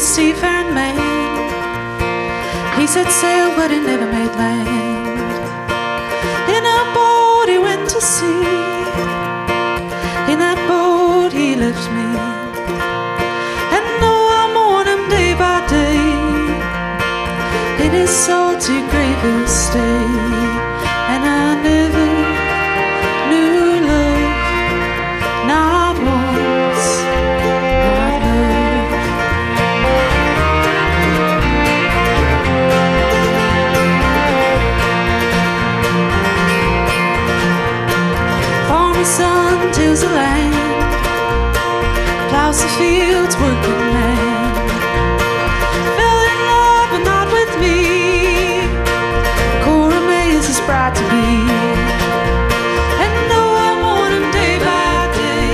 seafaring Maine. He set sail, but he never made land. In a boat he went to sea. In that boat he left me. And though I mourn him day by day, in his salty grave he'll stay. And I never knew love, not once, not love. Farmer's son tills the land, plows the fields, working man. Fell in love, but not with me. Cora May is his bride to be. And though I mourn him day by day,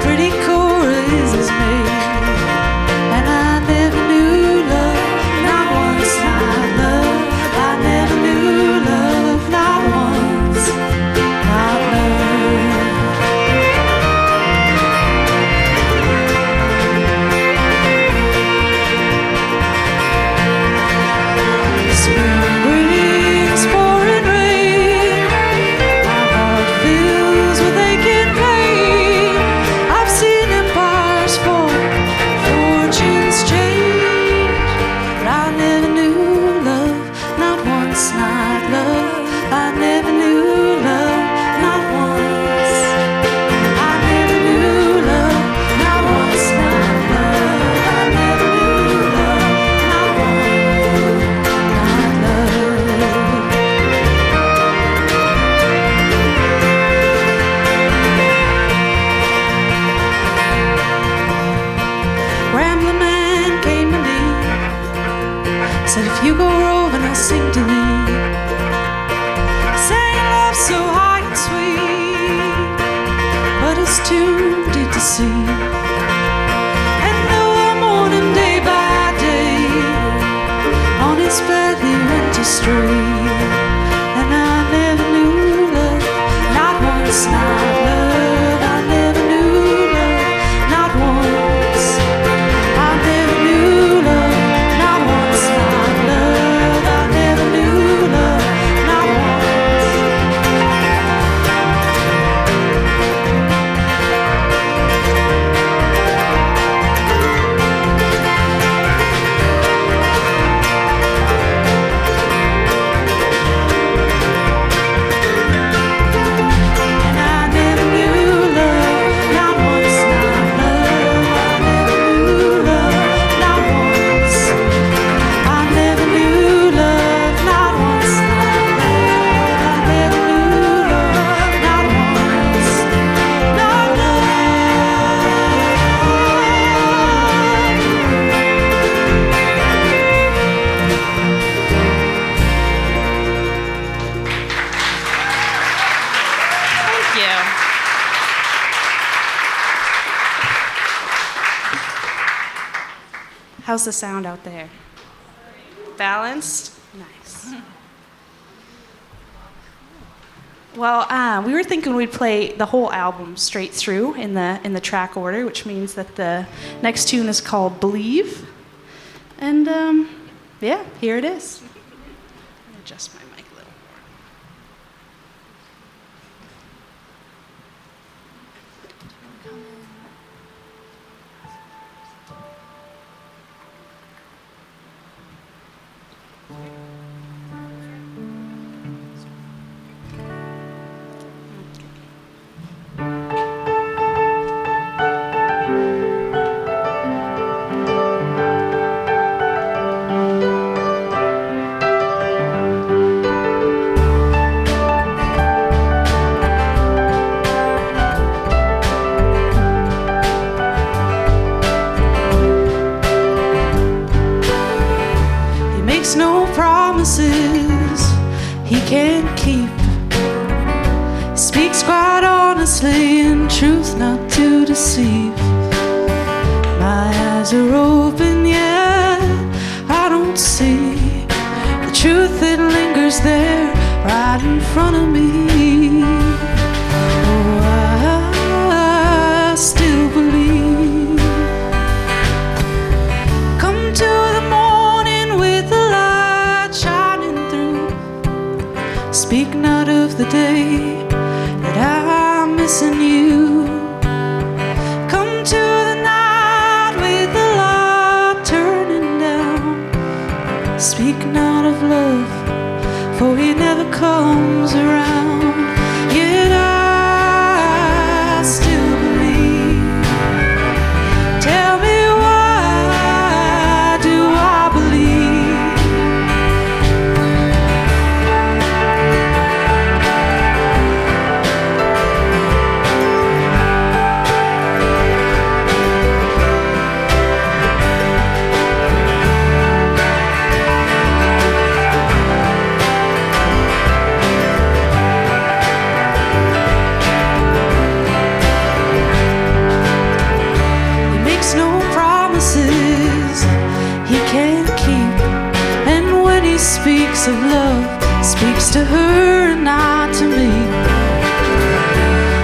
pretty Cora is his maid. And I never knew love, not once, not love. I never knew love, not once, not love. Spring brings pouring rain, my heart fills with aching pain. I've seen empires fall, fortunes change, but I never knew love, not once, not love. I never knew love, not once. I never knew love, not once, not love. I never knew love, not once, not love. Rambling man came to me, said if you go roving I'll sing to thee. Sang love so high and sweet, but his tune did deceive. And though I mourn him day by day, on his bed he went astray. And I never knew love, not once, not love. I never knew love, not once. I never knew love, not once, not love. I never knew love, not once. And I never knew love, not once, not love. I never knew love, not once. I never knew love, not once, not love. I never knew love, not once, not love. Thank you. How's the sound out there? Balanced? Nice. Well, we were thinking we'd play the whole album straight through in the track order, which means that the next tune is called Believe. And yeah, here it is. Let me adjust my mic a little more. He makes no promises he can't keep. Speaks quite honestly in truth not to deceive. My eyes are open yet I don't see the truth that lingers there right in front of me. Oh, I still believe. voice of love speaks to her and not to me.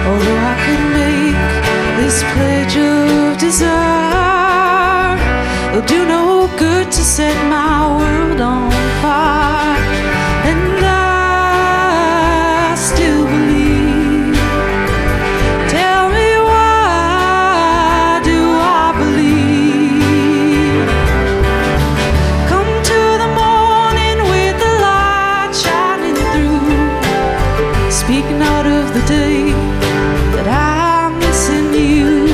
Although I could make this pledge of desire, it'll do no good to set my world on fire. And I still believe. Tell me, why do I believe? Come to the morning with the light shining through. Speak not of the day that I'm missing you.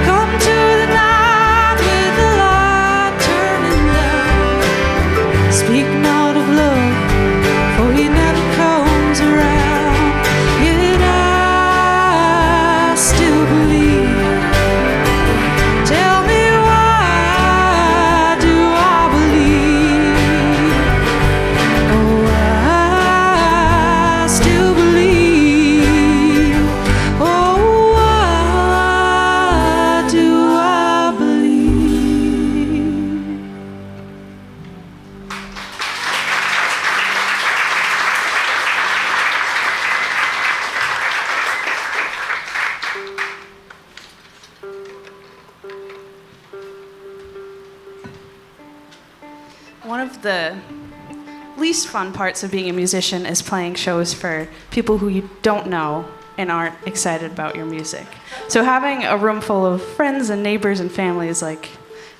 Come to the night with the light turning down. Speak not of love, for it never comes around. Yet I still believe. Tell me, why do I believe? Oh, I still believe. Oh, why do I believe? One of the least fun parts of being a musician is playing shows for people who you don't know and aren't excited about your music. So having a room full of friends and neighbors and family is like,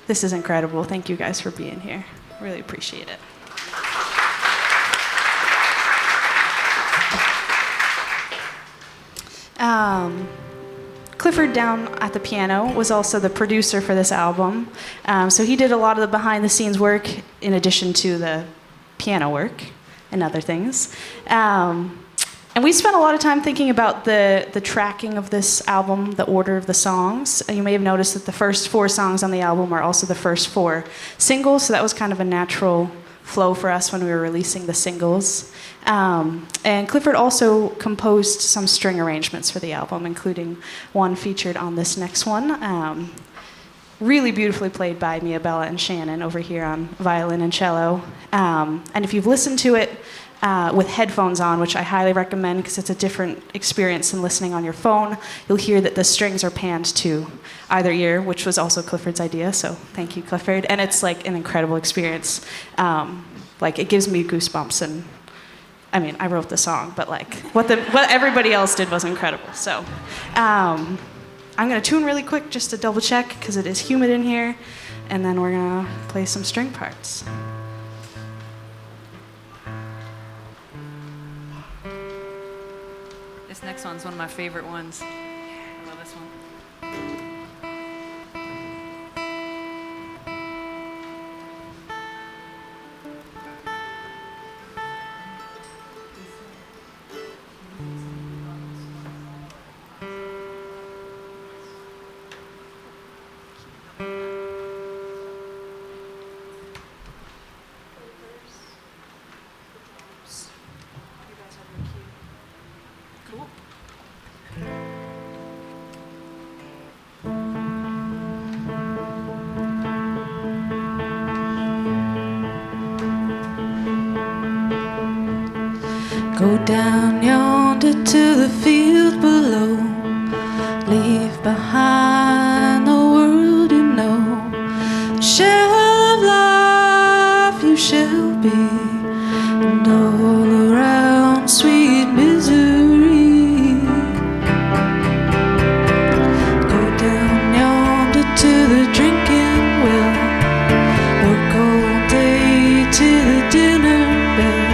this is incredible. Thank you guys for being here. Really appreciate it. Clifford down at the piano was also the producer for this album. So he did a lot of the behind the scenes work in addition to the piano work and other things. And we spent a lot of time thinking about the tracking of this album, the order of the songs. You may have noticed that the first 4 songs on the album are also the first 4 singles, so that was kind of a natural flow for us when we were releasing the singles. And Clifford also composed some string arrangements for the album, including one featured on this next one. Really beautifully played by Mia Bella and Shannon over here on violin and cello. And if you've listened to it with headphones on, which I highly recommend because it's a different experience than listening on your phone, you'll hear that the strings are panned to either ear, which was also Clifford's idea, so thank you, Clifford. And it's like an incredible experience. Like, it gives me goosebumps, and I mean, I wrote the song, but like what everybody else did was incredible. So I'm gonna tune really quick just to double check because it is humid in here, and then we're gonna play some string parts. This next one's one of my favorite ones. I love this one. Go down yonder to the field below. Leave behind the world you know. The shell of life you shall be, and all around sweet misery. Go down yonder to the drinking well. Work all day till the dinner bell.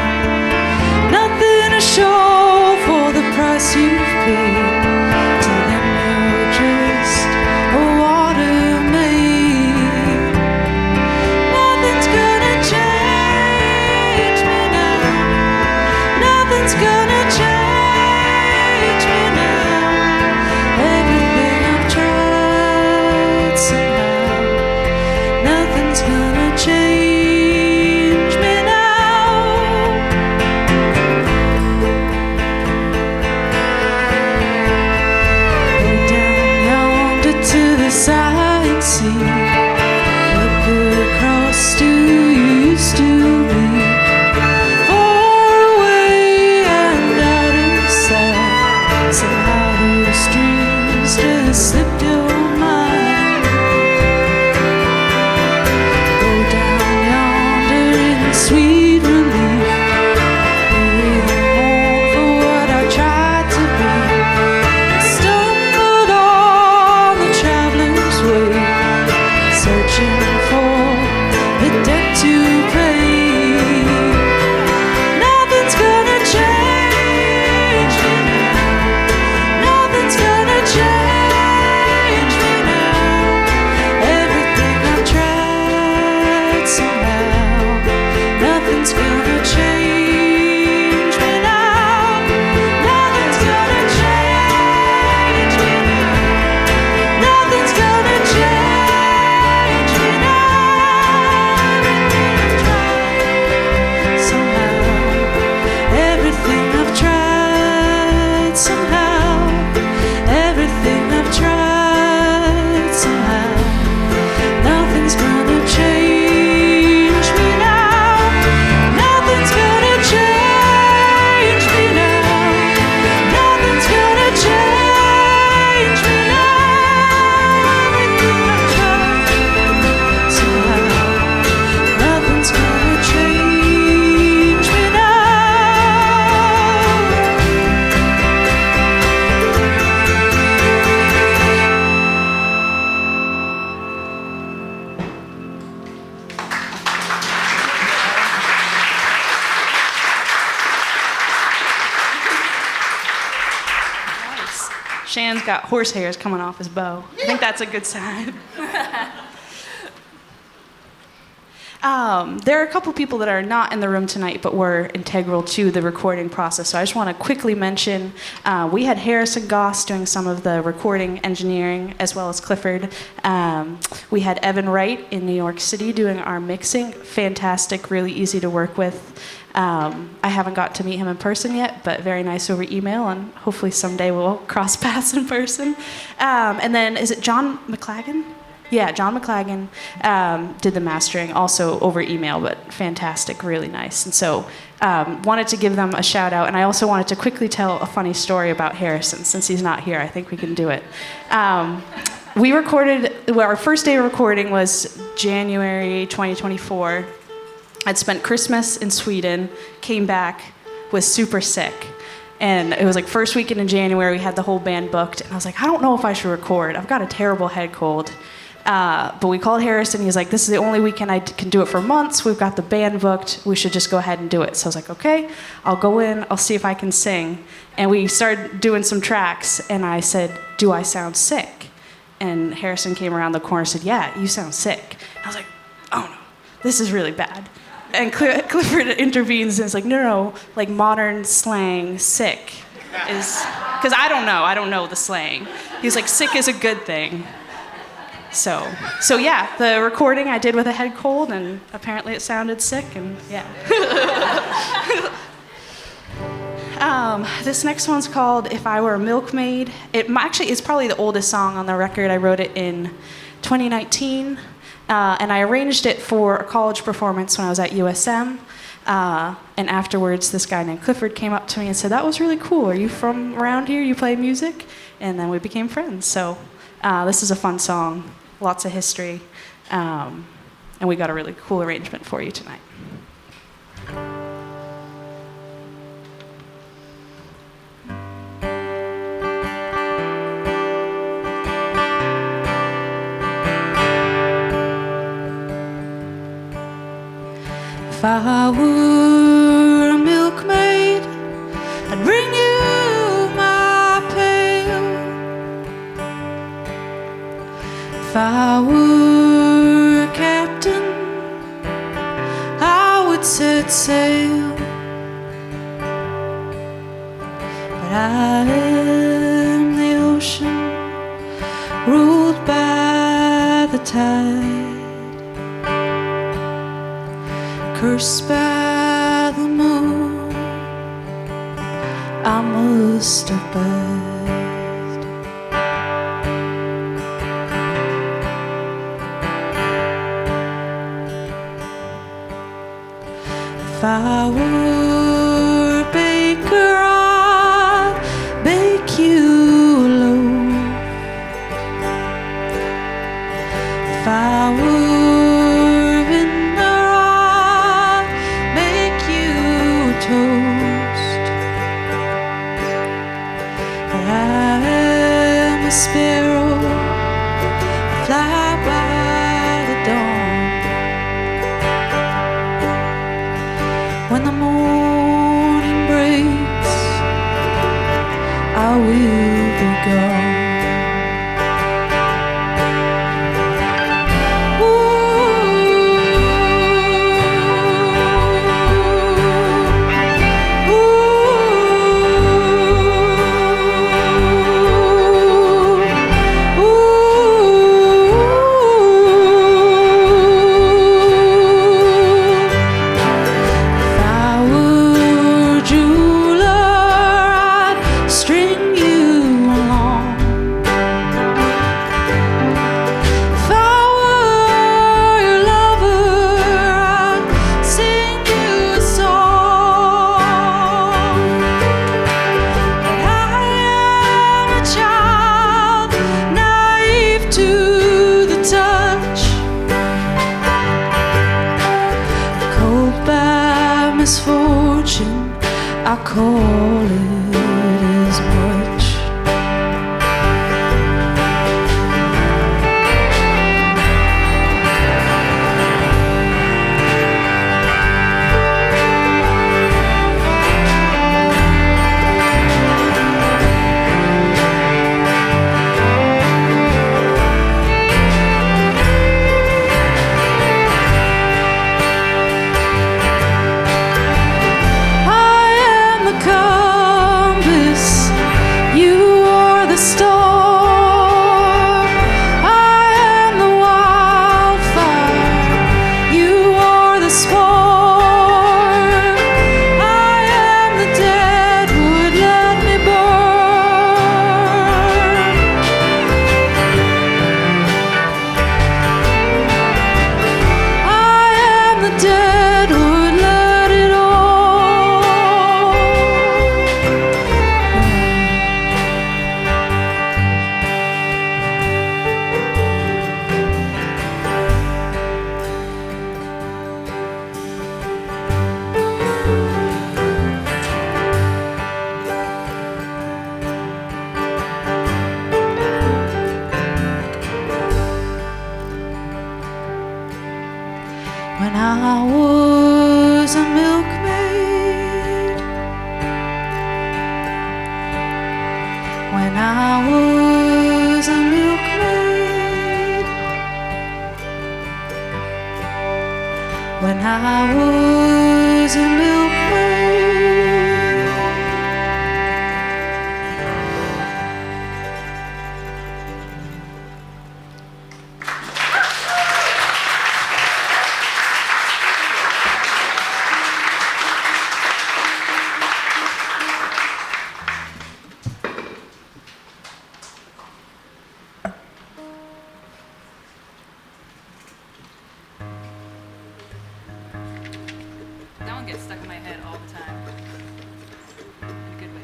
Nothing to show for the price you've paid. To them you're just a water maid. Nothing's gonna change me now. Nothing's gonna change me now. Everything I've tried somehow. Nothing's gonna change me now. To the side sea, look across to you used to be. Shannon's got horse hairs coming off his bow. I think that's a good sign. There are a couple people that are not in the room tonight, but were integral to the recording process. So I just want to quickly mention, we had Harrison Goss doing some of the recording engineering, as well as Clifford. We had Evan Wright in New York City doing our mixing. Fantastic, really easy to work with. I haven't got to meet him in person yet, but very nice over email, and hopefully someday we'll cross paths in person. And then, is it John McLagan? Yeah, John McLagan did the mastering, also over email, but fantastic, really nice. And so wanted to give them a shout out, and I also wanted to quickly tell a funny story about Harrison. Since he's not here, I think we can do it. We recorded, well, our first day of recording was January 2024. I'd spent Christmas in Sweden, came back, was super sick. And it was like first weekend in January, we had the whole band booked, and I was like, I don't know if I should record. I've got a terrible head cold. But we called Harrison. He's like, this is the only weekend I can do it for months. We've got the band booked. We should just go ahead and do it. So I was like, okay, I'll go in. I'll see if I can sing. And we started doing some tracks, and I said, do I sound sick? And Harrison came around the corner and said, yeah, you sound sick. And I was like, oh no, this is really bad. And Clifford intervenes and is like, no, like modern slang, sick is, because I don't know the slang. He's like, sick is a good thing. So yeah, the recording I did with a head cold, and apparently it sounded sick, and yeah. This next one's called If I Were a Milkmaid. It actually is probably the oldest song on the record. I wrote it in 2019, and I arranged it for a college performance when I was at USM. And afterwards, this guy named Clifford came up to me and said, that was really cool. Are you from around here? You play music? And then we became friends. So this is a fun song. Lots of history, and we got a really cool arrangement for you tonight. If I were a milkmaid, I'd bring you my pail. If I were a captain, I would set sail. But I am the ocean, ruled by the tide, cursed by the moon, I must abide. If I were a baker, I'd bake you a loaf. If I were a vintner, I'd make you a toast. But I am a sparrow, fly by the dawn. When the morning breaks, I will be gone. Misfortune, I call it as much. I was a milkmaid, when I was a milkmaid, when I was a milkmaid. That one gets stuck in my head all the time. In a good way.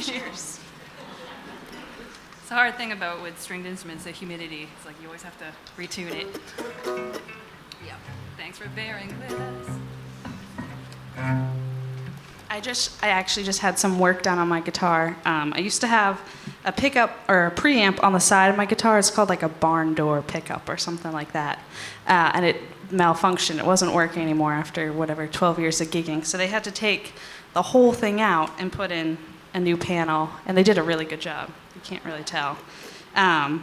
Cheers. It's a hard thing about with stringed instruments, the humidity. It's like you always have to retune it. Yep. Thanks for bearing with us. I actually just had some work done on my guitar. I used to have a pickup or a preamp on the side of my guitar. It's called like a barn door pickup or something like that. And it malfunctioned. It wasn't working anymore after 12 years of gigging. So they had to take the whole thing out and put in a new panel. And they did a really good job. You can't really tell. Yeah.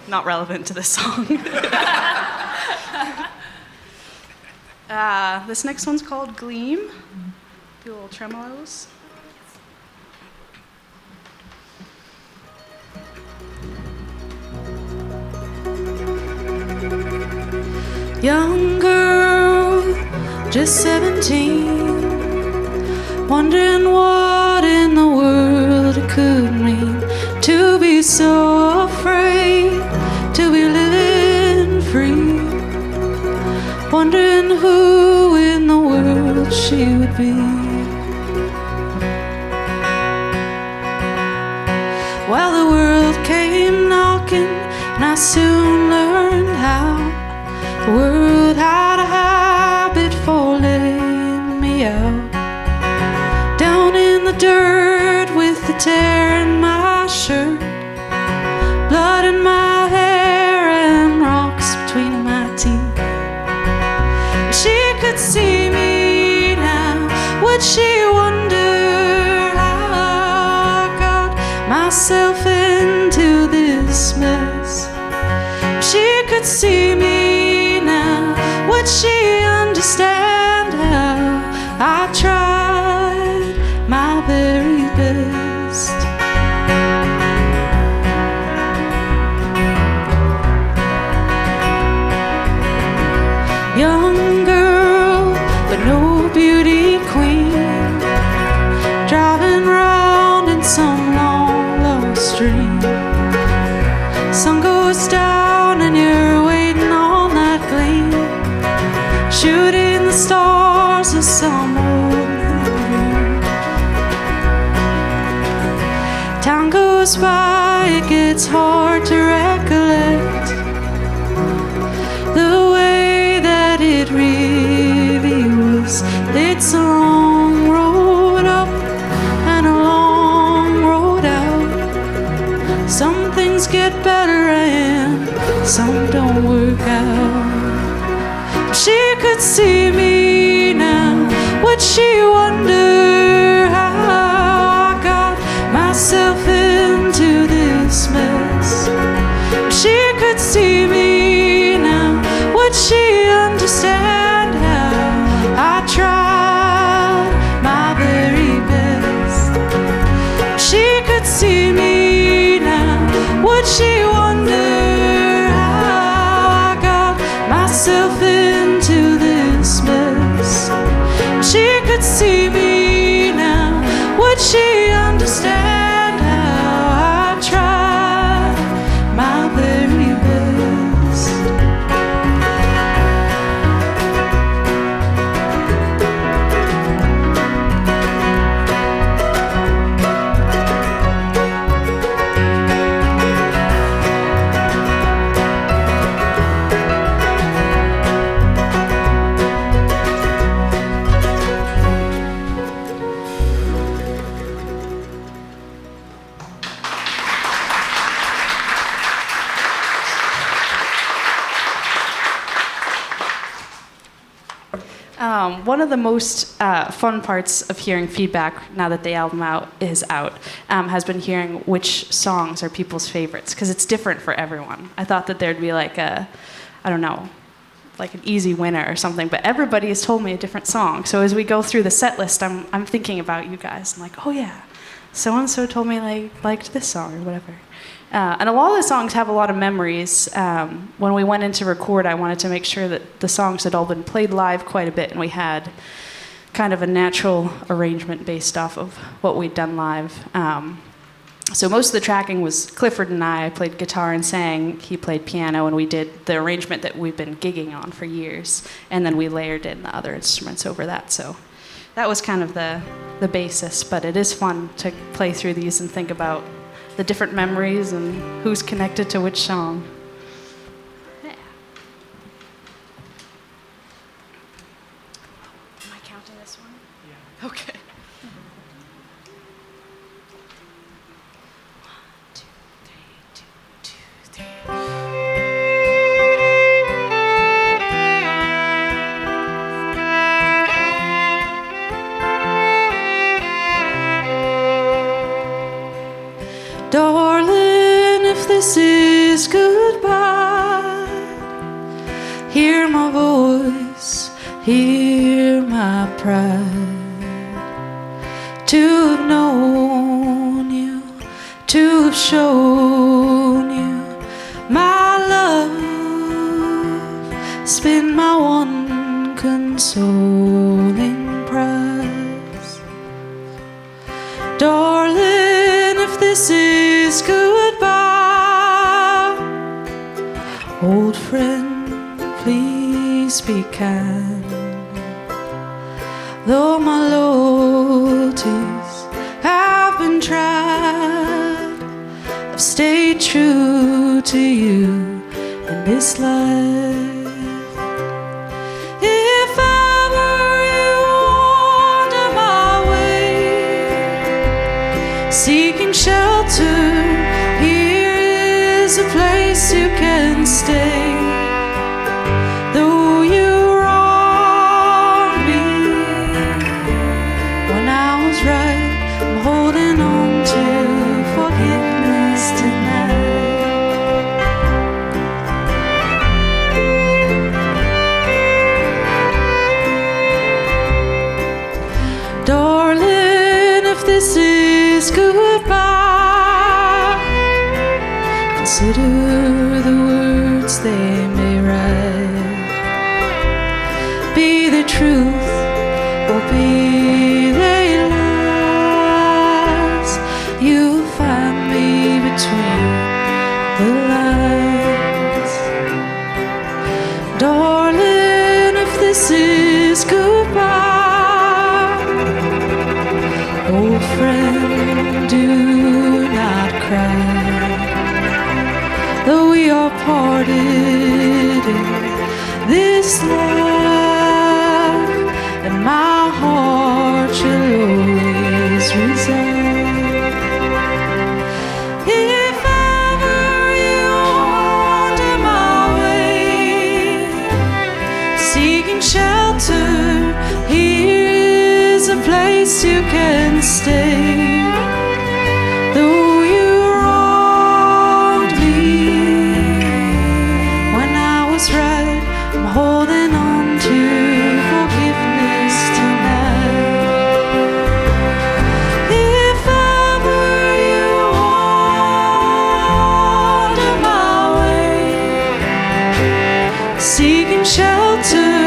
Not relevant to this song. This next one's called Gleam. Do little tremolos. Young girl, just 17, wondering what in the world it could mean to be so afraid to be living free, wondering who in the world she would be. Well, the world came knocking, and I soon learned how the world had a habit for laying me out down in the dirt with the tear in my shirt, blood in my hair and rocks between my teeth. If she could see me now, would she wonder how I got myself into this mess? If she could see me now, would she understand how I tried my very best? Young girl, but no beauty queen, driving round in some long lost dream. Sun goes down and you're waiting on that gleam, shooting the stars of some old dream. Time goes by, it gets hard to recollect the way that it really was. It's a long road up and a long road out. Some things get better and some don't work out. If she could see me now, would she wonder how I got myself into this mess? If she could see me now, would she understand how I tried my very best? If she could see me now, would she wonder how I got myself into this mess? If she could see me now, would she understand how I tried my very best? one of the most fun parts of hearing feedback now that the album is out has been hearing which songs are people's favorites, because it's different for everyone. I thought that there'd be like I don't know, like an easy winner or something, but everybody has told me a different song. So as we go through the set list, I'm thinking about you guys. I'm like, oh yeah, so-and-so told me liked this song or whatever. And a lot of the songs have a lot of memories. When we went in to record, I wanted to make sure that the songs had all been played live quite a bit, and we had kind of a natural arrangement based off of what we'd done live. So most of the tracking was Clifford and I played guitar and sang, he played piano, and we did the arrangement that we've been gigging on for years, and then we layered in the other instruments over that. So that was kind of the basis, but it is fun to play through these and think about the different memories and who's connected to which song. Yeah. Am I counting this one? Yeah. Okay. 1, 2, 3, 2, 2, 3. Darling, if this is goodbye, hear my voice, hear my pride. To have known you, to have shown you my love, has been my one consoling prize. Darling, if this is goodbye, old friend, please be kind. Though my loyalties have been tried, I've stayed true to you in this life. If ever you wander my way, seeking shelter, here is a place you can stay. Though you wronged me when I was right, I'm holding on to forgiveness tonight. Darling, if this is goodbye, consider the words they may write. Be they truth or be they lies, you'll find me between the lines. Darling, if this is goodbye, old friend, do not cry. Though we are parted in this life, and my heart shall always reside. If ever you wander my way, seeking shelter, here is a place you can stay. Though you wronged me when I was right, I'm holding on to forgiveness tonight. If ever you wander my way, seeking shelter,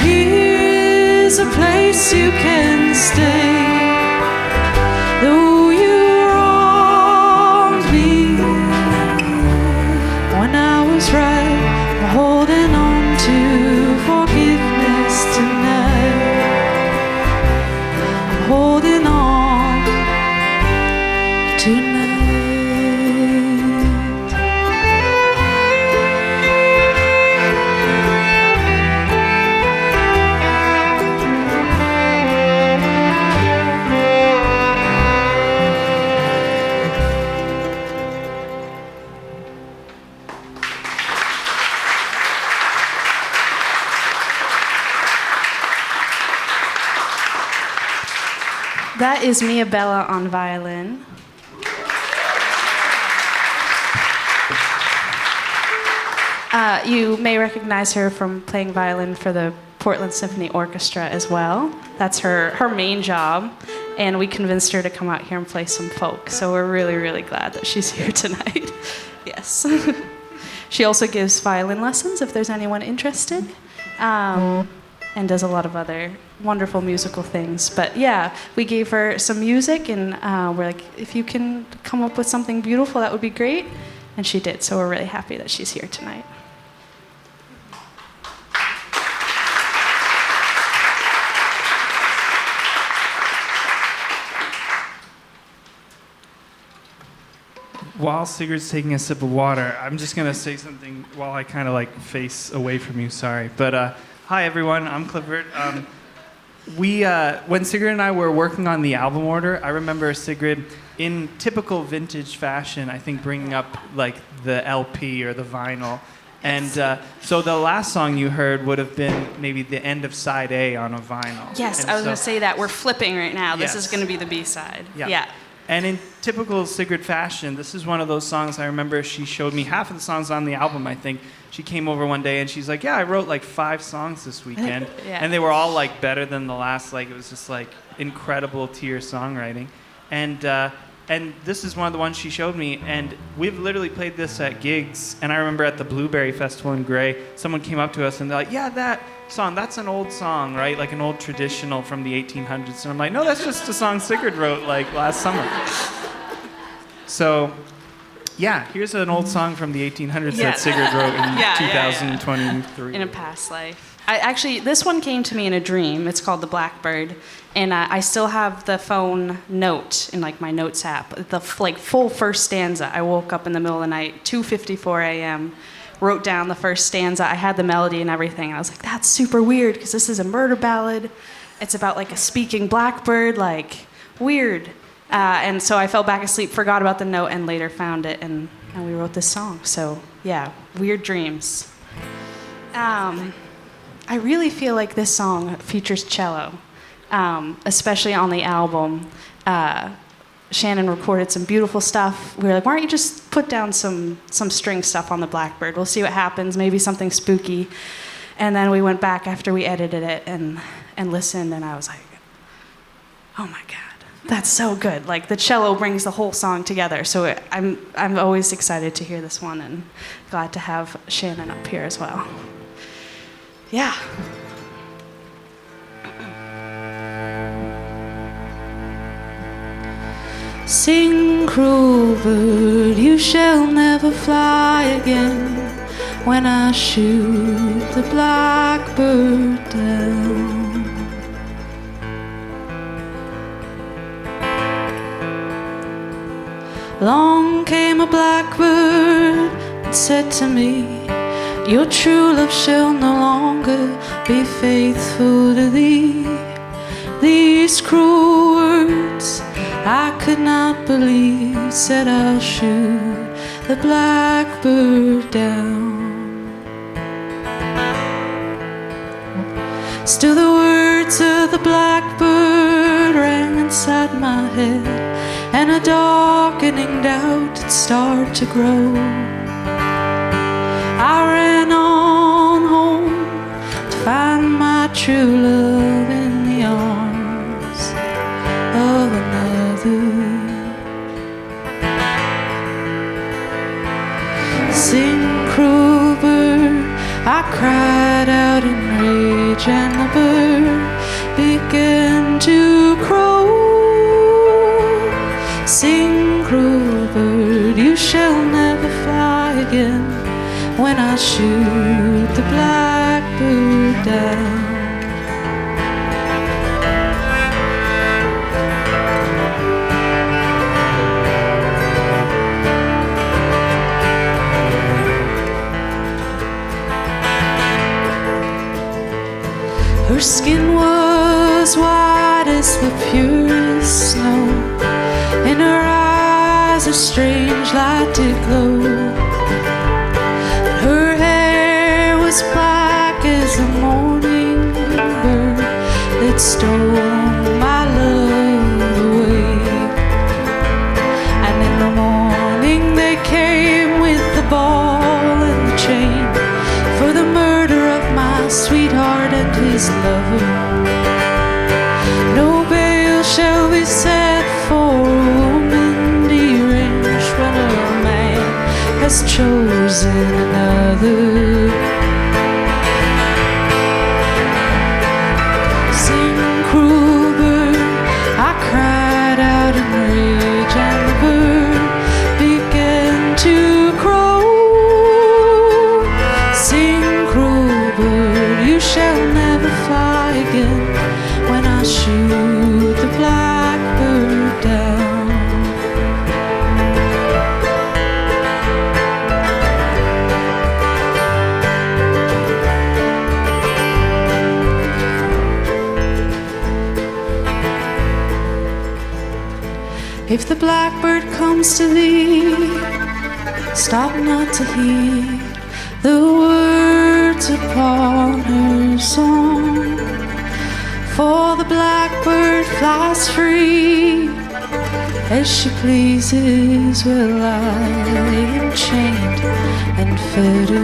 here is a place you can stay. That is Mia Bella on violin. You may recognize her from playing violin for the Portland Symphony Orchestra as well. That's her main job, and we convinced her to come out here and play some folk. So we're really, really glad that she's here tonight. Yes. She also gives violin lessons if there's anyone interested, and does a lot of other wonderful musical things. But yeah, we gave her some music, and we're like, if you can come up with something beautiful, that would be great. And she did, so we're really happy that she's here tonight. While Sigrid's taking a sip of water, I'm just going to say something while I kind of like face away from you, sorry. But hi, everyone, I'm Clifford. When Sigrid and I were working on the album order, I remember Sigrid, in typical vintage fashion, I think bringing up like the LP or the vinyl. And so the last song you heard would have been maybe the end of side A on a vinyl. Yes, and I was going to say that. We're flipping right now. Yes. This is going to be the B-side. Yeah. And in typical Sigrid fashion, this is one of those songs I remember she showed me half of the songs on the album, I think. She came over one day and she's like, yeah, I wrote like 5 songs this weekend. Yeah. And they were all like better than the last. Like it was just like incredible tier songwriting. And this is one of the ones she showed me. And we've literally played this at gigs. And I remember at the Blueberry Festival in Gray, someone came up to us and they're like, yeah, that song, that's an old song, right? Like an old traditional from the 1800s. And I'm like, no, that's just a song Sigrid wrote like last summer. So, yeah, here's an old song from the 1800s that Sigrid wrote in 2023. In a past life. This one came to me in a dream. It's called The Blackbird. And I still have the phone note in like my notes app. The full first stanza. I woke up in the middle of the night, 2:54 a.m., wrote down the first stanza. I had the melody and everything. I was like, that's super weird because this is a murder ballad. It's about like a speaking blackbird, like weird. And so I fell back asleep, forgot about the note, and later found it, and we wrote this song. So yeah, weird dreams. I really feel like this song features cello, especially on the album. Shannon recorded some beautiful stuff. We were like, why don't you just put down some string stuff on the Blackbird? We'll see what happens, maybe something spooky. And then we went back after we edited it and listened, and I was like, oh my God, that's so good. Like the cello brings the whole song together. So I'm always excited to hear this one, and glad to have Shannon up here as well. Yeah. Sing, cruel bird, you shall never fly again when I shoot the blackbird down. Long came a blackbird and said to me, your true love shall no longer be faithful to thee. These cruel words I could not believe, said I'll shoot the blackbird down. Still the words of the blackbird rang inside my head, and a darkening doubt had started to grow. I ran on home to find my true love in the arms of another. Sing, cruel bird, I cried out in rage, and the bird began to crow. Sing, cruel bird, you shall never fly again when I shoot the blackbird down. Her skin was white as the purest snow, in her eyes a strange light did glow. Her hair was black as the morning bird that stole my love be said for a woman deranged when a man has chosen another. Sing, cruel bird, I cried out in rage, and the bird began to crow. Sing, cruel bird, you shall never fly again when I shoot the blackbird down. If the blackbird comes to thee, stop not to heed the words upon her song. For the blackbird flies free as she pleases, while I am chained and fettered.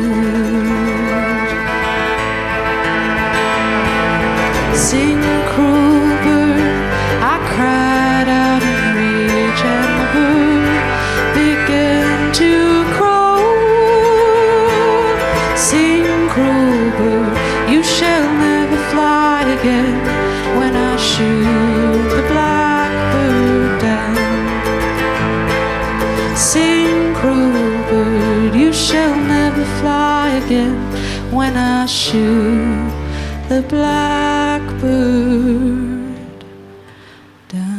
Sing, cruel bird, I cried out in rage, and the bird began to crow. Sing, cruel bird, you shall never fly again when I shoot the blackbird down. Sing, cruel bird, you shall never fly again when I shoot the blackbird down.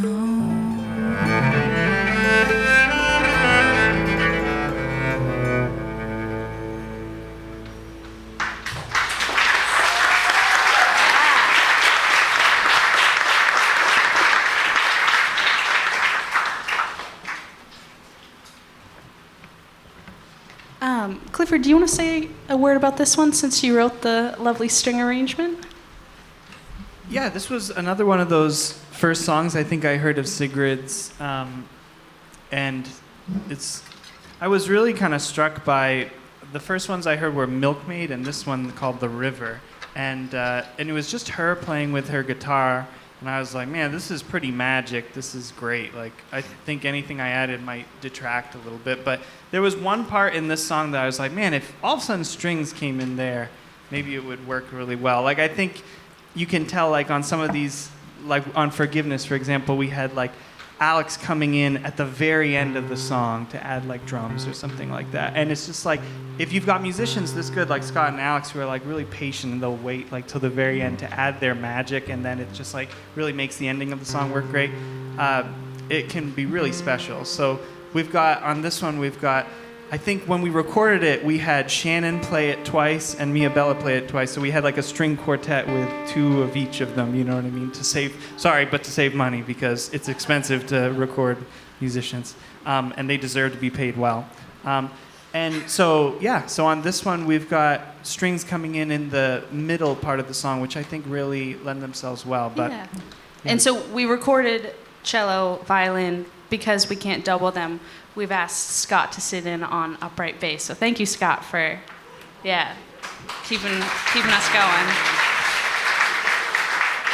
Clifford, do you want to say a word about this one since you wrote the lovely string arrangement? Yeah, this was another one of those first songs I think I heard of Sigrid's, and I was really kind of struck by the first ones I heard were Milkmaid and this one called The River, and it was just her playing with her guitar, and I was like, man, this is pretty magic. This is great. Like, I think anything I added might detract a little bit, but there was one part in this song that I was like, man, if all of a sudden strings came in there, maybe it would work really well. Like, I think you can tell, like, on some of these, like on Forgiveness, for example, we had like Alex coming in at the very end of the song to add like drums or something like that. And it's just like, if you've got musicians this good, like Scott and Alex, who are like really patient and they'll wait like till the very end to add their magic, and then it just like really makes the ending of the song work great, it can be really special. So we've got, on this one, we've got, I think when we recorded it, we had Shannon play it twice and Mia Bella play it twice. So we had like a string quartet with two of each of them, you know what I mean? To save money, because it's expensive to record musicians. And they deserve to be paid well. And so, yeah, so on this one, we've got strings coming in the middle part of the song, which I think really lend themselves well. But, yeah. And so we recorded cello, violin, because we can't double them. We've asked Scott to sit in on upright bass. So thank you, Scott, for, keeping us going.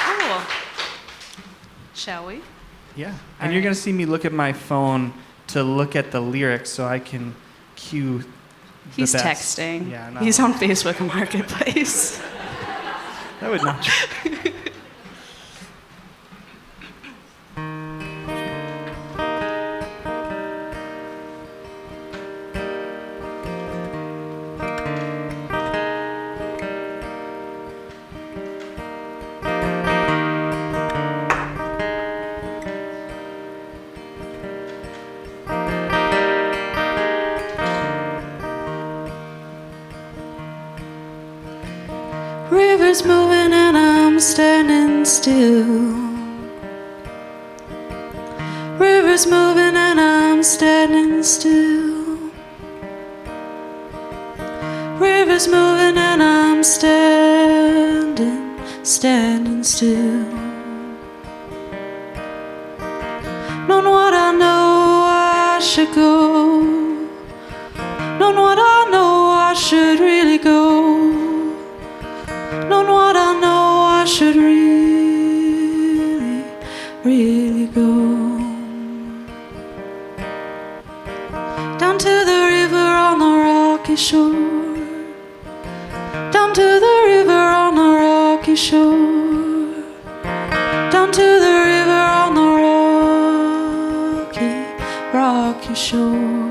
Cool. Shall we? Yeah. And you're going to see me look at my phone to look at the lyrics so I can cue the He's best. texting. Yeah, no. He's on Facebook Marketplace. That would not. River's moving and I'm standing still. River's moving and I'm standing still. River's moving and I'm standing still. Knowing what I know I should go. Knowing what I know I should really go. Knowing what I know I should really really go. Down to the river on the rocky shore. Down to the river on the rocky shore. Down to the river on the rocky shore.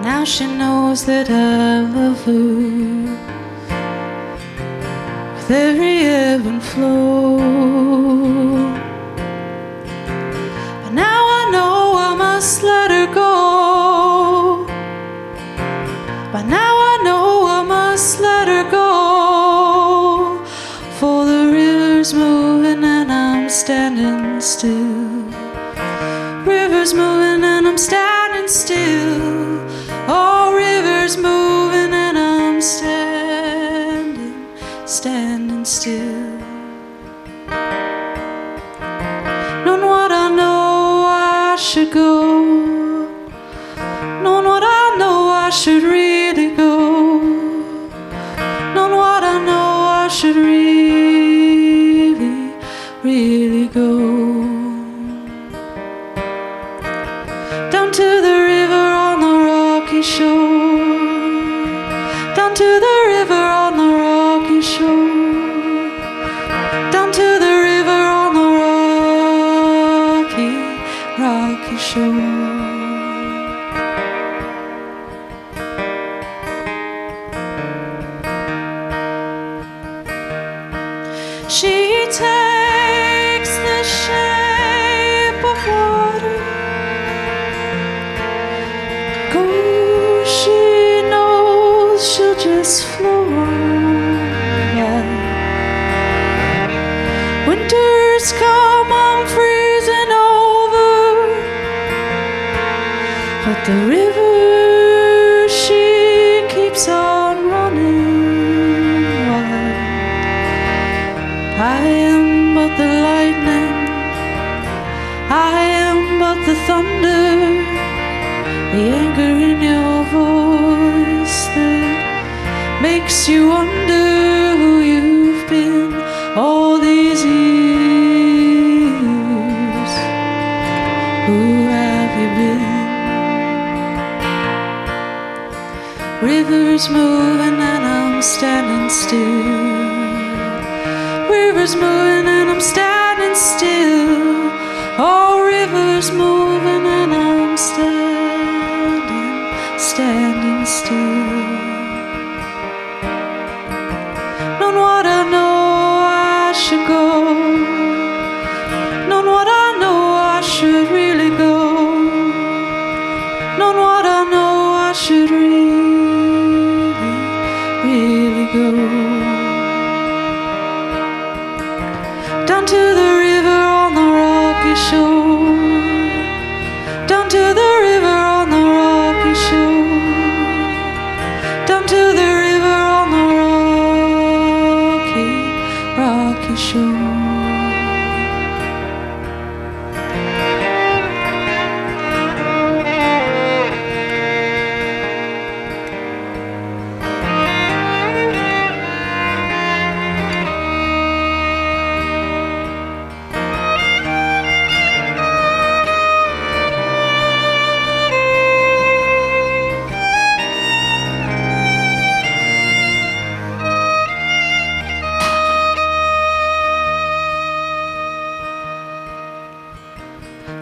Now she knows that I love her with every ebb and flow. But now I know I must let her go. But now I know I must let her go. For the river's moving and I'm standing still. River's moving and I'm standing still. Oh, river's moving and I'm standing still. Knowing what I know I should go. Knowing what I know I should really go. Knowing what I know I should really go. Down to the river on the rocky shore. Down to the river on the rocky shore. Down to the river on the rocky shore. She takes the shape of water. She knows she'll just flow by. Winters come, I'm freezing over. But the river, she keeps on running wild. I am but the lightning, I am but the thunder, the anger in your voice that makes you wonder who you've been all these years. Who have you been? River's moving and I'm standing still. River's moving and I'm standing still. Oh, river's moving and I'm standing still. Knowing what I know I should go. Knowing what I know I should really go. Knowing what I know I should really go. Down to the river on the rocky shore. Down to the river on the rocky shore. Down to the river on the rocky shore.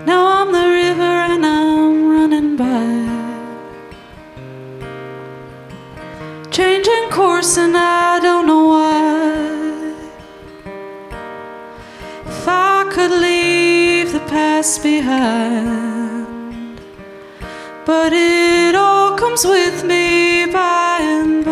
Now I'm the river and I'm running by, changing course and I don't know why. If I could leave the past behind, but it all comes with me by and by.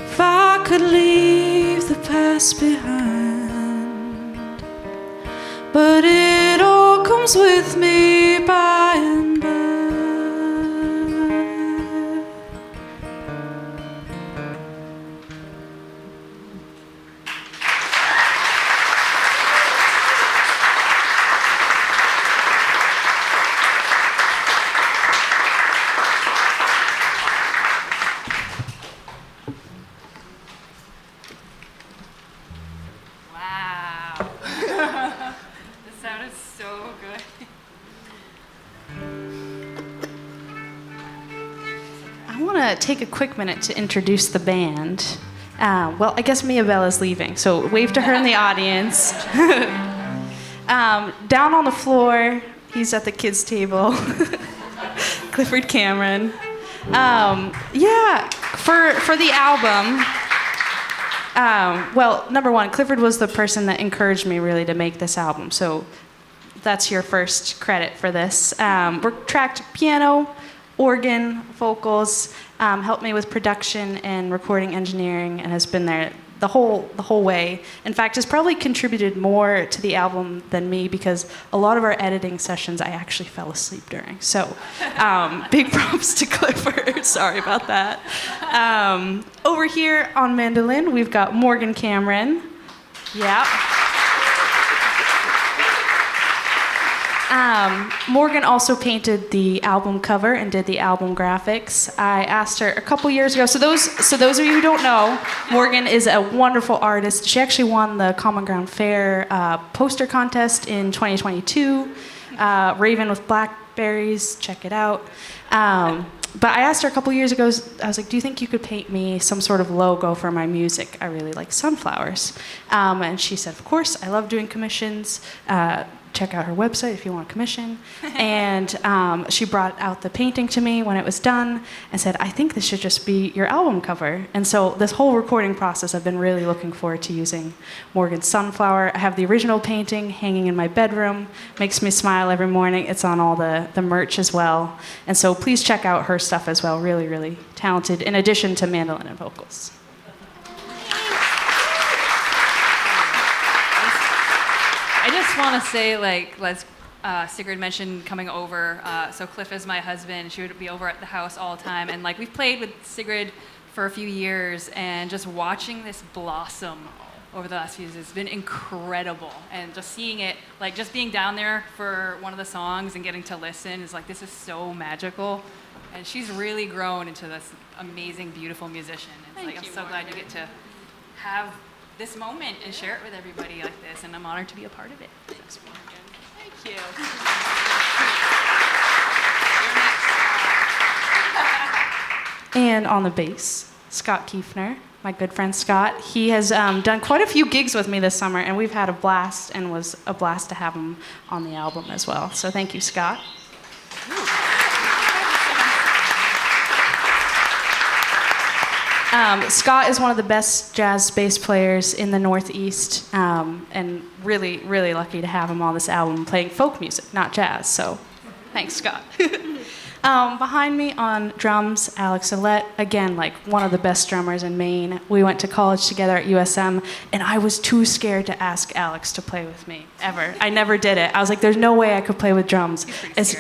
If I could leave the past behind, but it all comes with me by and by. to take a quick minute to introduce the band. Well, I guess Mia Bella's leaving, so wave to her in the audience. Down on the floor, he's at the kids' table. Clifford Cameron. For the album, well, number one, Clifford was the person that encouraged me really to make this album, so that's your first credit for this. We're tracked piano, organ, vocals, helped me with production and recording engineering, and has been there the whole way. In fact, has probably contributed more to the album than me, because a lot of our editing sessions I actually fell asleep during. So big props to Clifford. Sorry about that. Over here on mandolin, we've got Morgan Cameron. Yeah. Morgan also painted the album cover and did the album graphics. I asked her a couple years ago. So those of you who don't know, Morgan is a wonderful artist. She actually won the Common Ground Fair poster contest in 2022. Raven with Blackberries, check it out. But I asked her a couple years ago, I was like, do you think you could paint me some sort of logo for my music? I really like sunflowers. And she said, of course, I love doing commissions. Check out her website if you want a commission. And she brought out the painting to me when it was done and said, I think this should just be your album cover. And so this whole recording process, I've been really looking forward to using Morgan's sunflower. I have the original painting hanging in my bedroom. Makes me smile every morning. It's on all the merch as well. And so please check out her stuff as well. Really, really talented, in addition to mandolin and vocals. I just want to say, Sigrid mentioned coming over. So Cliff is my husband. She would be over at the house all the time. And we've played with Sigrid for a few years, and just watching this blossom over the last few years has been incredible. And just seeing it, just being down there for one of the songs and getting to listen is this is so magical. And she's really grown into this amazing, beautiful musician. And I'm so glad you get to have this moment and share it with everybody like this, and I'm honored to be a part of it. Thanks, Morgan. Thank you. And on the bass, Scott Kiefner, my good friend Scott. He has done quite a few gigs with me this summer, and we've had a blast, and was a blast to have him on the album as well. So thank you, Scott. Scott is one of the best jazz bass players in the Northeast, and really, really lucky to have him on this album playing folk music, not jazz. So thanks, Scott. Behind me on drums, Alex Ouellette, again, one of the best drummers in Maine. We went to college together at USM, and I was too scared to ask Alex to play with me, ever. I never did it. I was like, there's no way I could play with drums.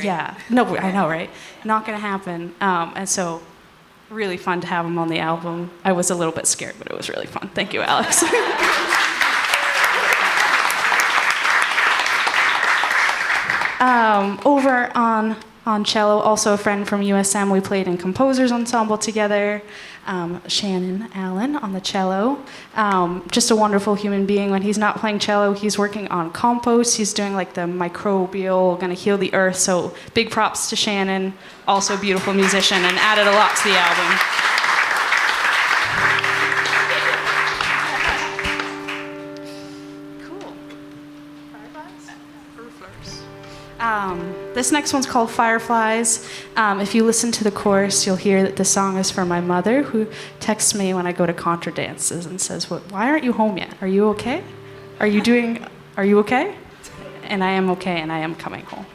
Yeah, no, I know, right? Not gonna happen. And so, really fun to have him on the album. I was a little bit scared, but it was really fun. Thank you, Alex. Over on cello, also a friend from USM. We played in Composers Ensemble together. Shannon Allen on the cello. Just a wonderful human being. When he's not playing cello, he's working on compost. He's doing the microbial, gonna heal the earth. So big props to Shannon, also a beautiful musician, and added a lot to the album. This next one's called Fireflies. If you listen to the chorus, you'll hear that the song is for my mother, who texts me when I go to contra dances and says, why aren't you home yet? Are you okay? Are you okay? And I am okay, and I am coming home.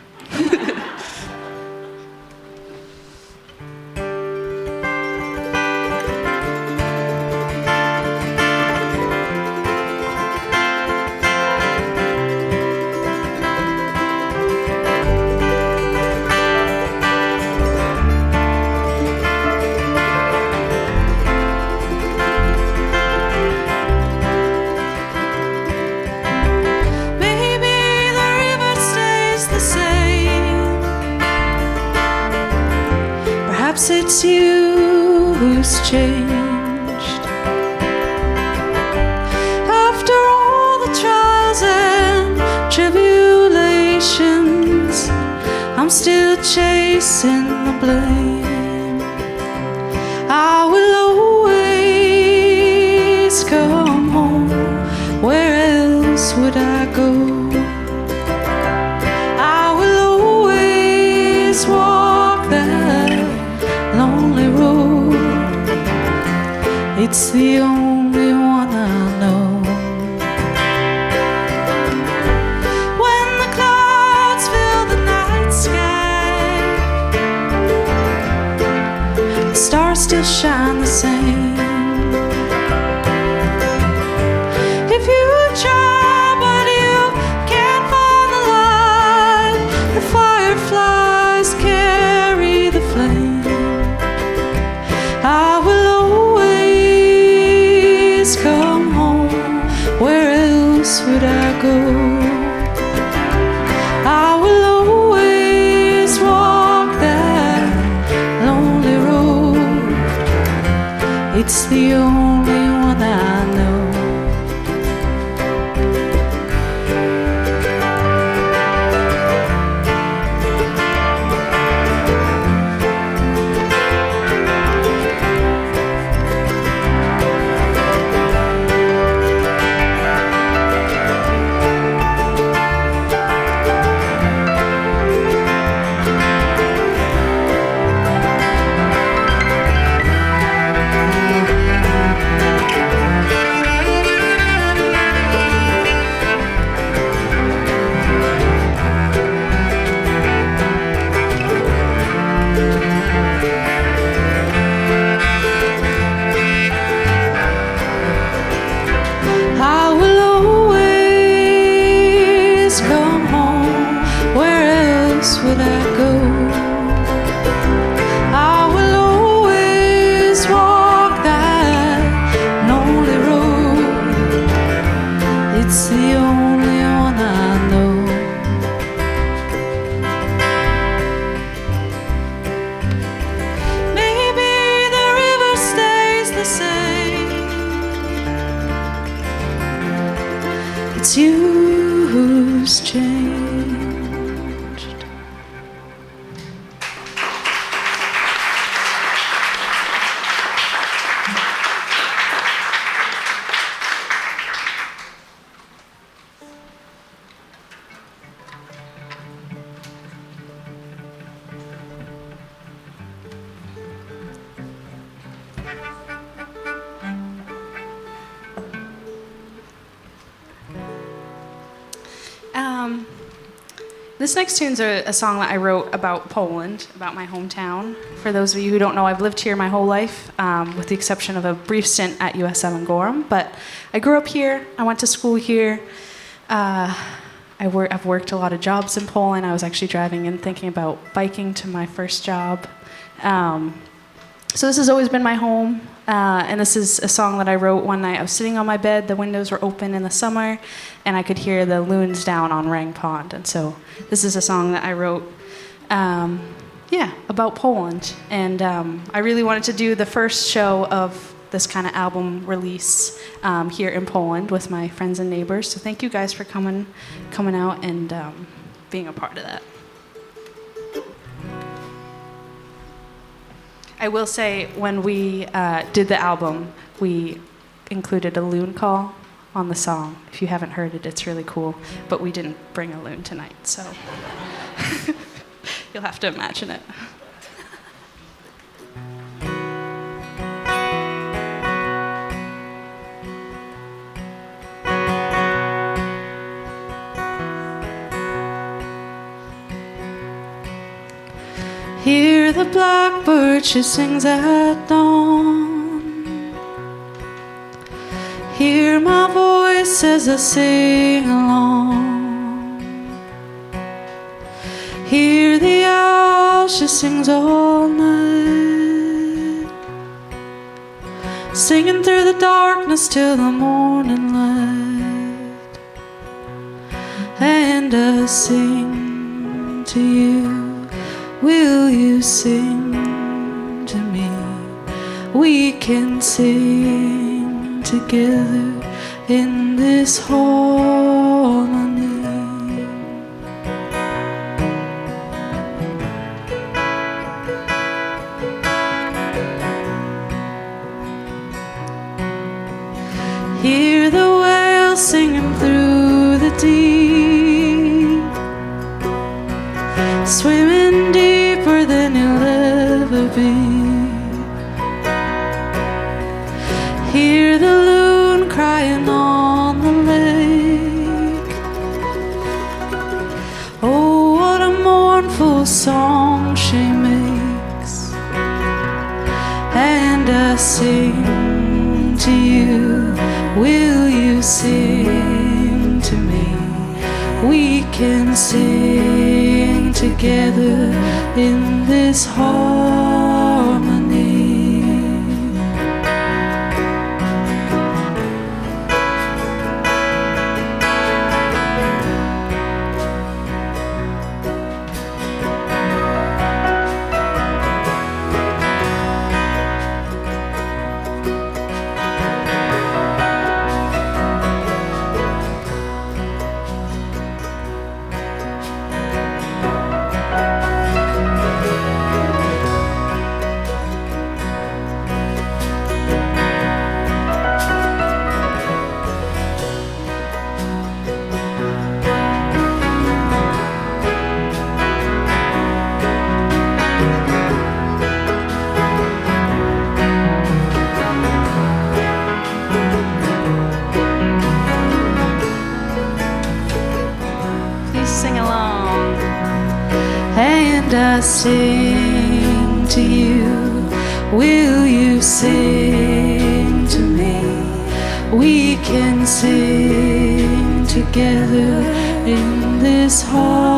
It's you who's changed. After all the trials and tribulations, I'm still chasing the blame. It's the only one I know. When the clouds fill the night sky, the stars still shine the same. If you try but you can't find the light, the fireflies carry the flame. I will always come home. Where else would I go? I will always walk that lonely road. It's the only one I know. I will always come home. Where else would I go? I will always walk that lonely road. It's the only one I know. Maybe the river stays the same. It's you who's changed. This next tune's a song that I wrote about Poland, about my hometown. For those of you who don't know, I've lived here my whole life, with the exception of a brief stint at USM in Gorham. But I grew up here. I went to school here. I've worked a lot of jobs in Poland. I was actually driving and thinking about biking to my first job. So this has always been my home. And this is a song that I wrote one night. I was sitting on my bed, the windows were open in the summer, and I could hear the loons down on Rang Pond. And so this is a song that I wrote, about Poland. And I really wanted to do the first show of this kind of album release here in Poland with my friends and neighbors. So thank you guys for coming out and being a part of that. I will say, when we did the album, we included a loon call on the song. If you haven't heard it, it's really cool. But we didn't bring a loon tonight, so you'll have to imagine it. Hear the blackbird, she sings at dawn. Hear my voice as I sing along. Hear the owl, she sings all night, singing through the darkness till the morning light. And I sing to you. Will you sing to me? We can sing together in this harmony. Hear the whales singing through the deep, swimming deeper than you'll ever be. beautiful song she makes, and I sing to you. Will you sing to me? We can sing together in this harmony. I sing to you. Will you sing to me? We can sing together in this harmony.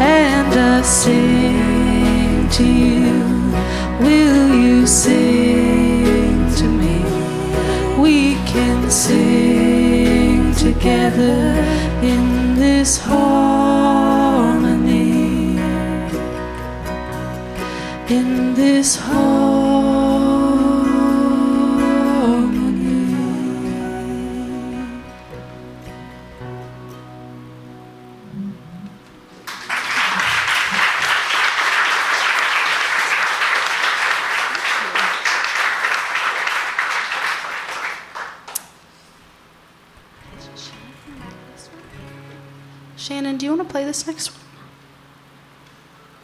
And I sing to you. Will you sing to me? We can sing together in this harmony, in this harmony. Shannon, do you want to play this next one?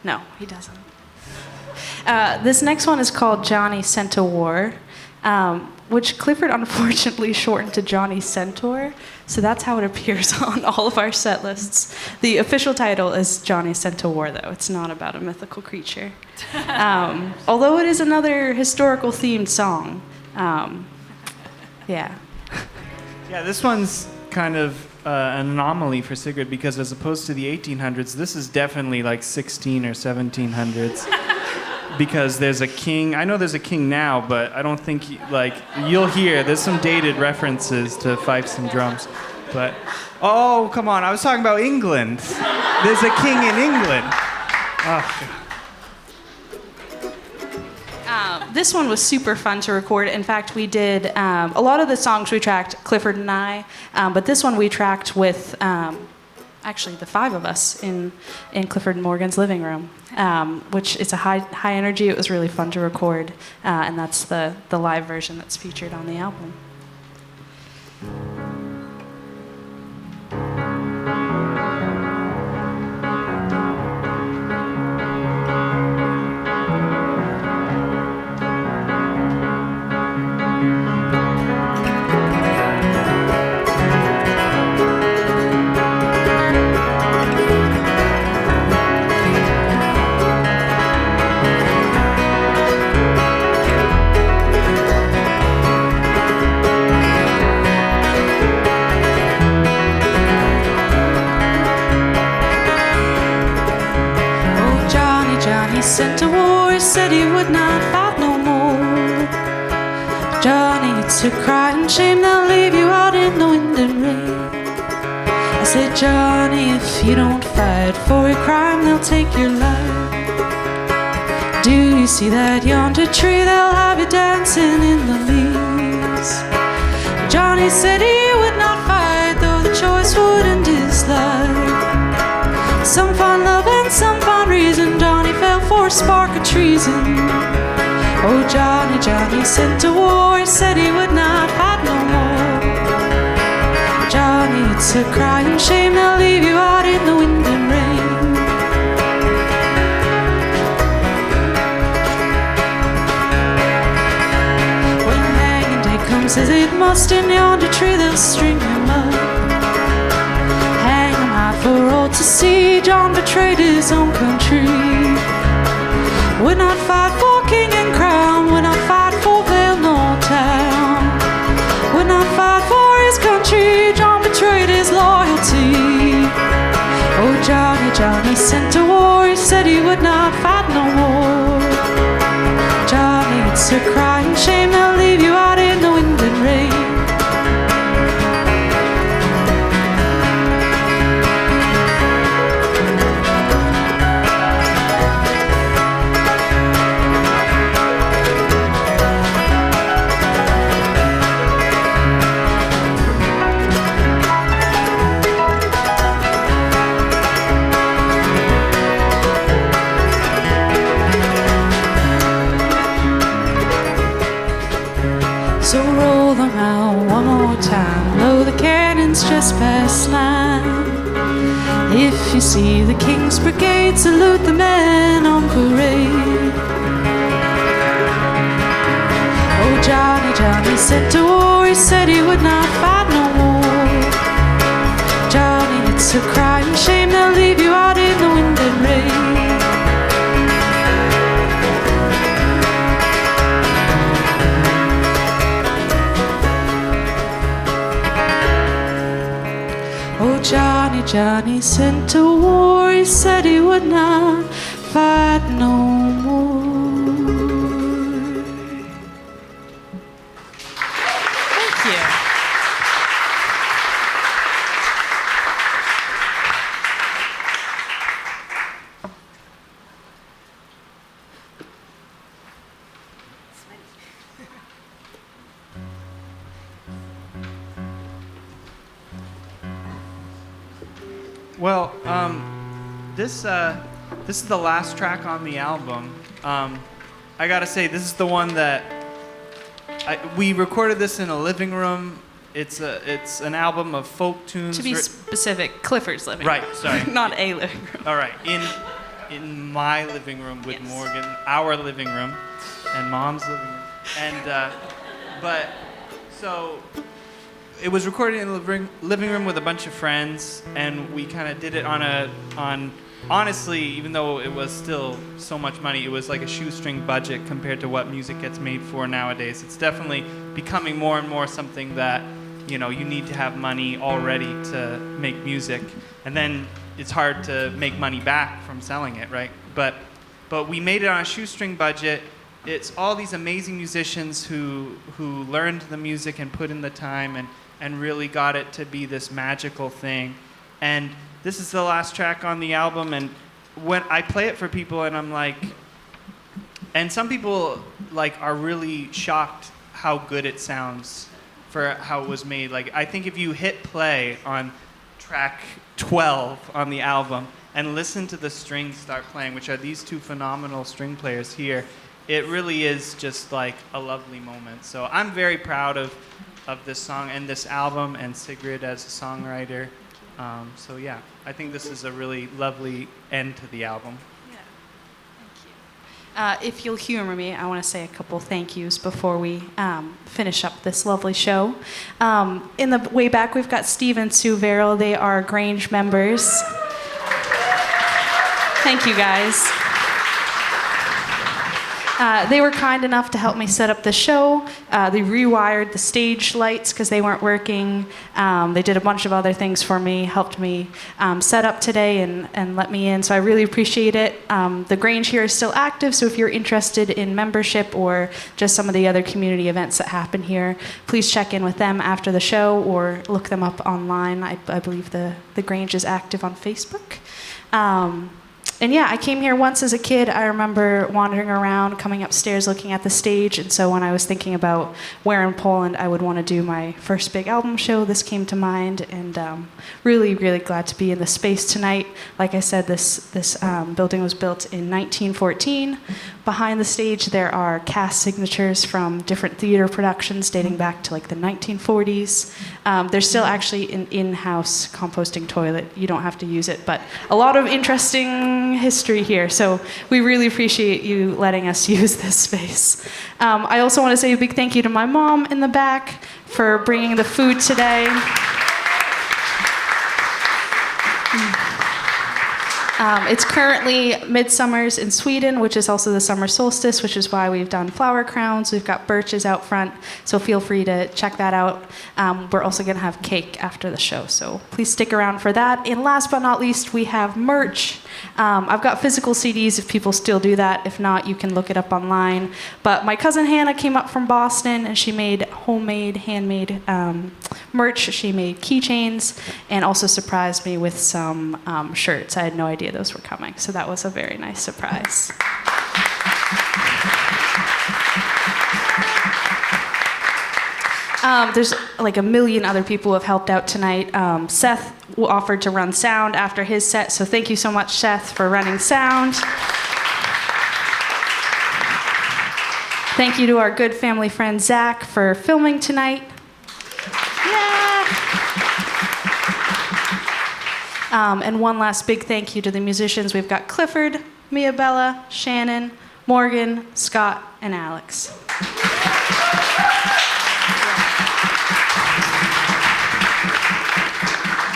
No, he doesn't. This next one is called Johnny Sent to War, which Clifford unfortunately shortened to Johnny Centaur, so that's how it appears on all of our set lists. The official title is Johnny Sent to War, though. It's not about a mythical creature. Although it is another historical themed song. Yeah. Yeah, this one's kind of an anomaly for Sigrid because as opposed to the 1800s, this is definitely like 16 or 1700s. Because there's a king. I know there's a king now, but I don't think you'll hear. There's some dated references to fifes and drums, but oh come on! I was talking about England. There's a king in England. Oh. This one was super fun to record. In fact, we did a lot of the songs we tracked, Clifford and I, but this one we tracked with actually the five of us in Clifford and Morgan's living room, which is a high energy. It was really fun to record, and that's the live version that's featured on the album. Sent to war, he said he would not fight no more. Johnny, it's a cry and shame, they'll leave you out in the wind and rain. I said, Johnny, if you don't fight for a crime, they'll take your life. Do you see that yonder tree? They'll have you dancing in the leaves. Johnny said he would not fight, though the choice would end his life. Some find love and some find reason. Johnny fell for a spark of treason. Oh, Johnny, Johnny sent to war. He said he would not fight no more. Johnny, it's a crying shame, they'll leave you out in the wind and rain. When hanging day comes as it must, in yonder tree they'll string him up. John betrayed his own country. Would not fight for king and crown, would not fight for vale nor town. Would not fight for his country, John betrayed his loyalty. Oh, Johnny, Johnny sent to war, he said he would not fight no more. Johnny, it's a crying shame they'll leave you out in the wind and rain. So roll them out one more time, blow the cannons just past 9. If you see the King's Brigade, salute the men on parade. Oh, Johnny, Johnny sent to war, he said he would not fight no more. Johnny, it's a crying shame they'll leave you out in the wind and rain. Oh, Johnny, Johnny sent to war, he said he would not fight no more. Thank you. Well, this is the last track on the album. I gotta say, this is the one that we recorded this in a living room. It's an album of folk tunes. To be specific, Clifford's living room. Right, sorry. Not a living room. All right, in my living room with Yes. Morgan, our living room, and Mom's living room, and but so it was recorded in the living room with a bunch of friends, and we kind of did it on honestly, even though it was still so much money, it was like a shoestring budget compared to what music gets made for nowadays. It's definitely becoming more and more something that, you know, you need to have money already to make music, and then it's hard to make money back from selling it, right? But we made it on a shoestring budget. It's all these amazing musicians who learned the music and put in the time and really got it to be this magical thing. And this is the last track on the album, and when I play it for people, and I'm like, and some people like are really shocked how good it sounds for how it was made. Like, I think if you hit play on track 12 on the album and listen to the strings start playing, which are these two phenomenal string players here, it really is just like a lovely moment. So I'm very proud of this song and this album and Sigrid as a songwriter. So yeah, I think this is a really lovely end to the album. Yeah, thank you. If you'll humor me, I want to say a couple thank yous before we finish up this lovely show. In the way back, we've got Steve and Sue Verrill. They are Grange members. Thank you, guys. They were kind enough to help me set up the show. They rewired the stage lights because they weren't working. They did a bunch of other things for me, helped me set up today and let me in. So I really appreciate it. The Grange here is still active, so if you're interested in membership or just some of the other community events that happen here, please check in with them after the show or look them up online. I believe the Grange is active on Facebook. And yeah, I came here once as a kid. I remember wandering around, coming upstairs, looking at the stage. And so when I was thinking about where in Poland I would want to do my first big album show, this came to mind. And really, really glad to be in the space tonight. Like I said, this building was built in 1914. Behind the stage, there are cast signatures from different theater productions dating back to like the 1940s. There's still actually an in-house composting toilet. You don't have to use it, but a lot of interesting history here. So we really appreciate you letting us use this space. I also want to say a big thank you to my mom in the back for bringing the food today. It's currently midsummers in Sweden, which is also the summer solstice, which is why we've done flower crowns. We've got birches out front, so feel free to check that out. We're also going to have cake after the show, so please stick around for that. And last but not least, we have merch. I've got physical CDs if people still do that. If not, you can look it up online. But my cousin Hannah came up from Boston, and she made homemade, handmade merch. She made keychains and also surprised me with some shirts. I had no idea those were coming, so that was a very nice surprise. There's like a million other people who have helped out tonight. Seth offered to run sound after his set, so thank you so much, Seth, for running sound. Thank you to our good family friend Zach for filming tonight. And one last big thank you to the musicians. We've got Clifford, Mia Bella, Shannon, Morgan, Scott, and Alex.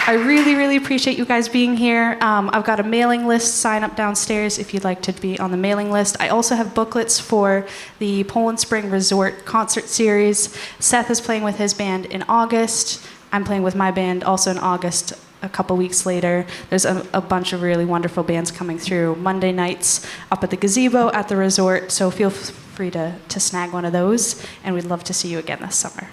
I really, really appreciate you guys being here. I've got a mailing list. Sign up downstairs if you'd like to be on the mailing list. I also have booklets for the Poland Spring Resort concert series. Seth is playing with his band in August. I'm playing with my band also in August. A couple weeks later, there's a bunch of really wonderful bands coming through Monday nights up at the gazebo at the resort, so feel free to snag one of those, and we'd love to see you again this summer.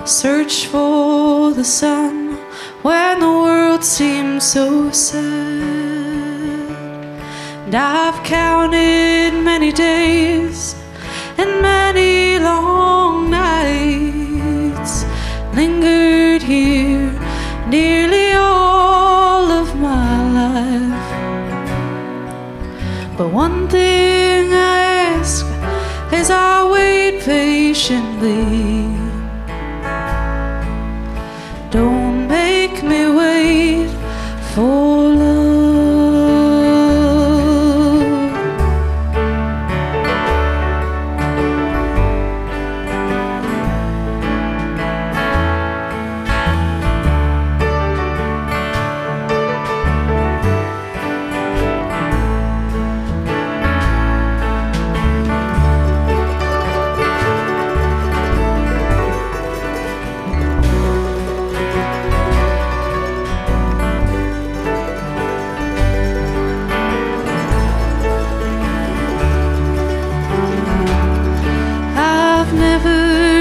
Search for the sun when the world seems so sad. And I've counted many days and many long nights, lingered here nearly all of my life. But one thing I ask as I wait patiently, don't make me wait for love.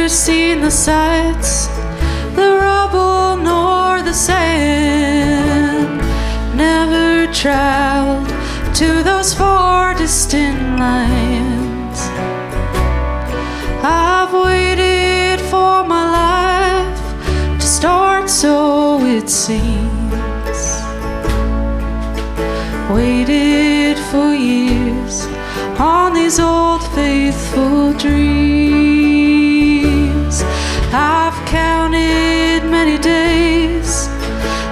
Seen the sights, the rubble nor the sand, never traveled to those far distant lands. I've waited for my life to start, so it seems, waited for years on these old faithful dreams. I've counted many days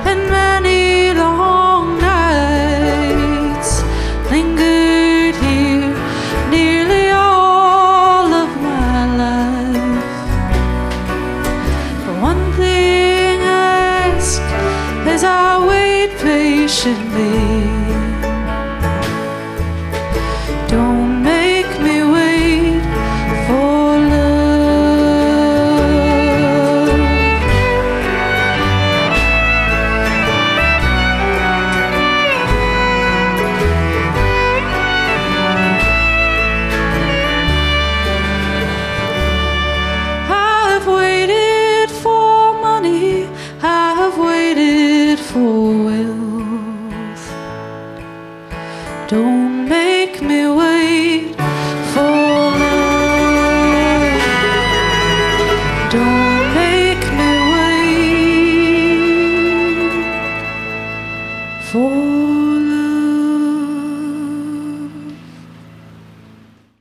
and many long nights, lingered here nearly all of my life. But one thing I ask as I wait patiently, don't make me wait for love. Don't make me wait for love. Don't make me wait for